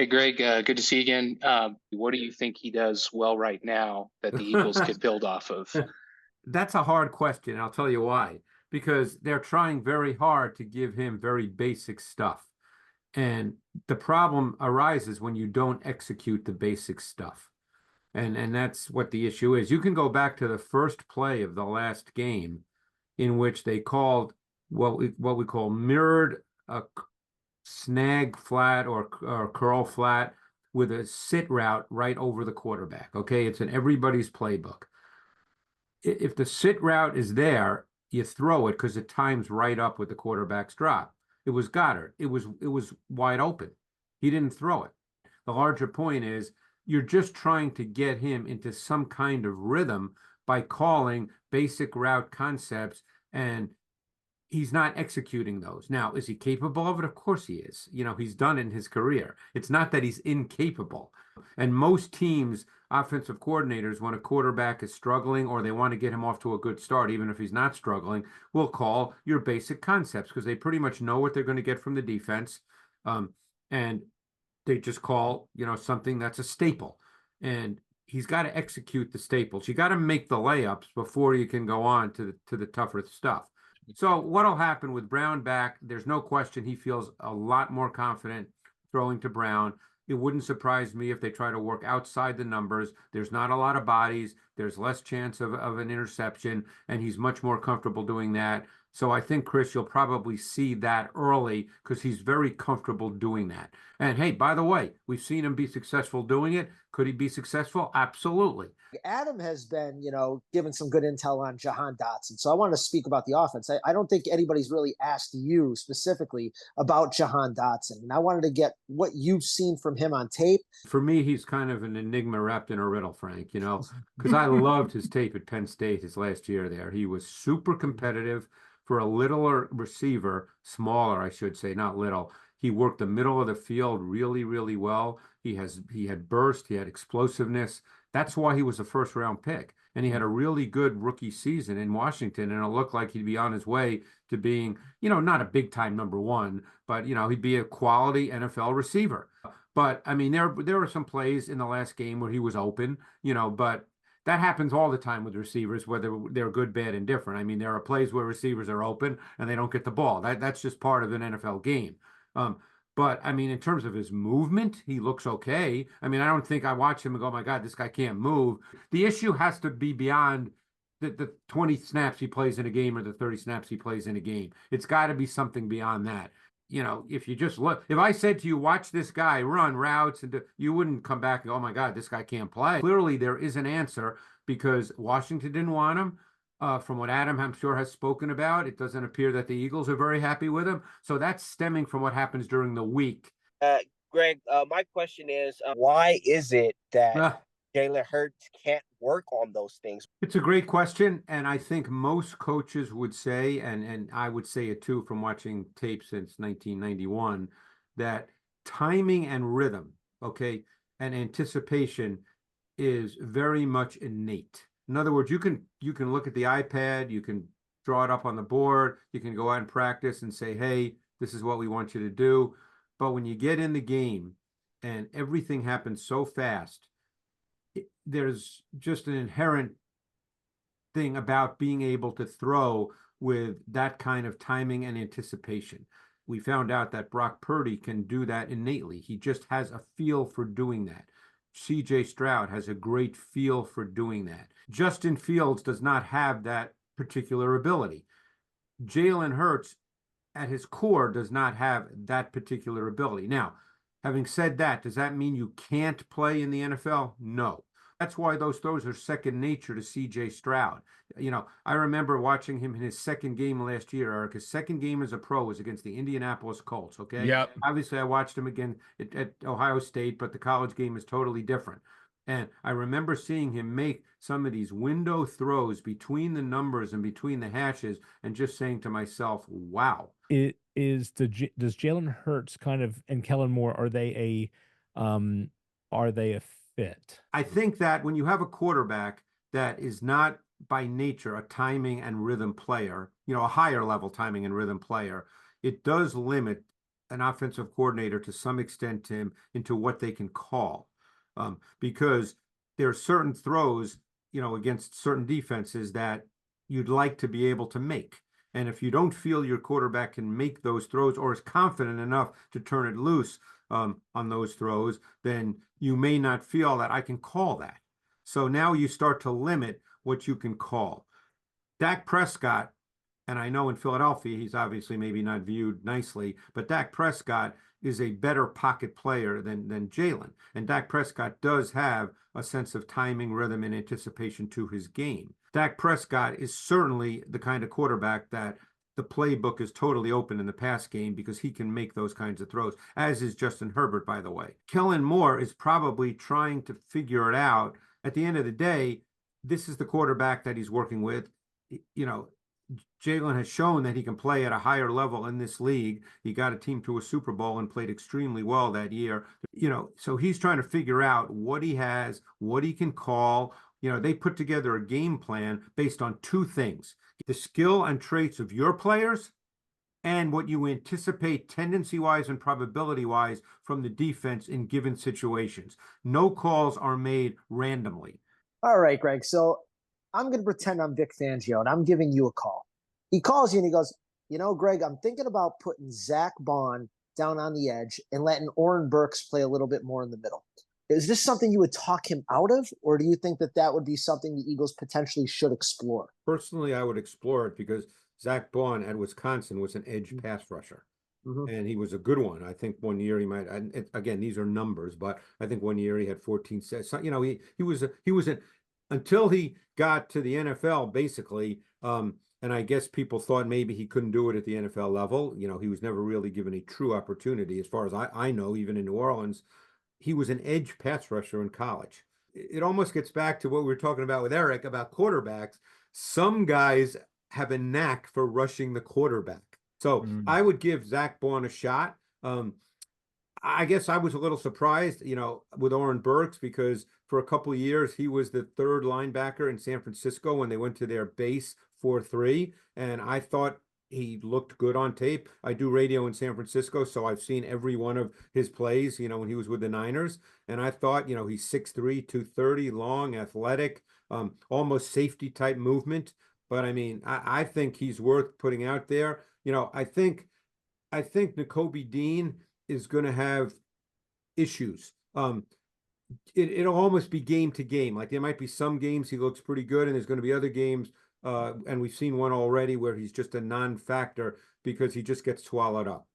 Hey, Greg, good to see you again. What do you think he does well right now that the Eagles could build off of? That's a hard question. I'll tell you why. Because they're trying very hard to give him very basic stuff. And the problem arises when you don't execute the basic stuff. And that's what the issue is. You can go back to the first play of the last game in which they called what we call mirrored snag flat or curl flat with a sit route right over the quarterback. Okay, it's in everybody's playbook. If the sit route is there, you throw it because it times right up with the quarterback's drop. It was Goddard. It was wide open. He didn't throw it. The larger point is you're just trying to get him into some kind of rhythm by calling basic route concepts, and he's not executing those. Now, is he capable of it? Of course he is. He's done it in his career. It's not that he's incapable. And most teams, offensive coordinators, when a quarterback is struggling or they want to get him off to a good start, even if he's not struggling, will call your basic concepts because they pretty much know what they're going to get from the defense. And they just call, something that's a staple. And he's got to execute the staples. You got to make the layups before you can go on to the tougher stuff. So what'll happen with Brown back? There's no question he feels a lot more confident throwing to Brown. It wouldn't surprise me if they try to work outside the numbers. There's not a lot of bodies. There's less chance of an interception, and he's much more comfortable doing that. So I think, Chris, you'll probably see that early because he's very comfortable doing that. And hey, by the way, we've seen him be successful doing it. Could he be successful? Absolutely. Adam has been, given some good intel on Jahan Dotson. So I wanted to speak about the offense. I don't think anybody's really asked you specifically about Jahan Dotson. And I wanted to get what you've seen from him on tape. For me, he's kind of an enigma wrapped in a riddle, Frank, because I loved his tape at Penn State his last year there. He was super competitive for a littler receiver, smaller, I should say, not little. He worked the middle of the field really, really well. He had burst, he had explosiveness. That's why he was a first round pick. And he had a really good rookie season in Washington. And it looked like he'd be on his way to being, not a big time number one, but, he'd be a quality NFL receiver. But I mean, there were some plays in the last game where he was open, but that happens all the time with receivers, whether they're good, bad, and different. I mean, there are plays where receivers are open and they don't get the ball. That's just part of an NFL game. But I mean, in terms of his movement, he looks okay. I mean, I don't think I watch him and go, "Oh my God, this guy can't move." The issue has to be beyond the 20 snaps he plays in a game or the 30 snaps he plays in a game. It's got to be something beyond that. If you just look, if I said to you, watch this guy run routes, you wouldn't come back and go, "Oh my God, this guy can't play." Clearly, there is an answer because Washington didn't want him. From what Adam, I'm sure, has spoken about, it doesn't appear that the Eagles are very happy with him. So that's stemming from what happens during the week. Greg, my question is, why is it that Uh, Jalen Hurts can't work on those things? it's a great question, and I think most coaches would say, and I would say it too from watching tape since 1991, that timing and rhythm, okay, and anticipation is very much innate. In other words, you can look at the iPad, you can draw it up on the board, you can go out and practice and say, "Hey, this is what we want you to do." But when you get in the game and everything happens so fast, there's just an inherent thing about being able to throw with that kind of timing and anticipation. We found out that Brock Purdy can do that innately. He just has a feel for doing that. CJ Stroud has a great feel for doing that. Justin Fields does not have that particular ability. Jalen Hurts, at his core, does not have that particular ability. Now, having said that, does that mean you can't play in the NFL? No. That's why those throws are second nature to CJ Stroud. I remember watching him in his second game last year, Eric. His second game as a pro was against the Indianapolis Colts, okay? Yep. Obviously, I watched him again at Ohio State, but the college game is totally different. And I remember seeing him make some of these window throws between the numbers and between the hashes and just saying to myself, wow. Does Jalen Hurts kind of and Kellen Moore, are they a fit? I think that when you have a quarterback that is not by nature a timing and rhythm player, a higher level timing and rhythm player, it does limit an offensive coordinator to some extent, Tim, into what they can call. Because there are certain throws, against certain defenses that you'd like to be able to make. And if you don't feel your quarterback can make those throws or is confident enough to turn it loose on those throws, then you may not feel that I can call that. So now you start to limit what you can call. Dak Prescott, and I know in Philadelphia, he's obviously maybe not viewed nicely, but Dak Prescott is a better pocket player than Jalen. And Dak Prescott does have a sense of timing, rhythm, and anticipation to his game. Dak Prescott is certainly the kind of quarterback that the playbook is totally open in the pass game because he can make those kinds of throws, as is Justin Herbert, by the way. Kellen Moore is probably trying to figure it out. At the end of the day, this is the quarterback that he's working with. Jalen has shown that he can play at a higher level in this league. He got a team to a Super Bowl and played extremely well that year. So he's trying to figure out what he has, what he can call. They put together a game plan based on two things: the skill and traits of your players and what you anticipate tendency-wise and probability-wise from the defense in given situations. No calls are made randomly. All right, Greg. So I'm going to pretend I'm Vic Fangio and I'm giving you a call. He calls you and he goes, Greg, I'm thinking about putting Zack Baun down on the edge and letting Oren Burks play a little bit more in the middle. Is this something you would talk him out of, or do you think that would be something the Eagles potentially should explore? Personally, I would explore it because Zack Baun at Wisconsin was an edge pass rusher. And he was a good one. I think one year he might, again, these are numbers, but I think one year he had 14 sets. He was until he got to the NFL, basically. And I guess people thought maybe he couldn't do it at the NFL level. He was never really given a true opportunity. As far as I know, even in New Orleans, he was an edge pass rusher in college. It almost gets back to what we were talking about with Eric about quarterbacks. Some guys have a knack for rushing the quarterback. So I would give Zack Baun a shot. I guess I was a little surprised, with Oren Burks, because for a couple of years he was the third linebacker in San Francisco when they went to their base 4-3, and I thought he looked good on tape. I do radio in San Francisco, so I've seen every one of his plays, when he was with the Niners, and I thought, he's 6'3", 230, long, athletic, almost safety type movement. But I mean, I think he's worth putting out there. I think Nakobe Dean is going to have issues. It'll almost be game to game. Like there might be some games he looks pretty good, and there's going to be other games, and we've seen one already where he's just a non-factor because he just gets swallowed up.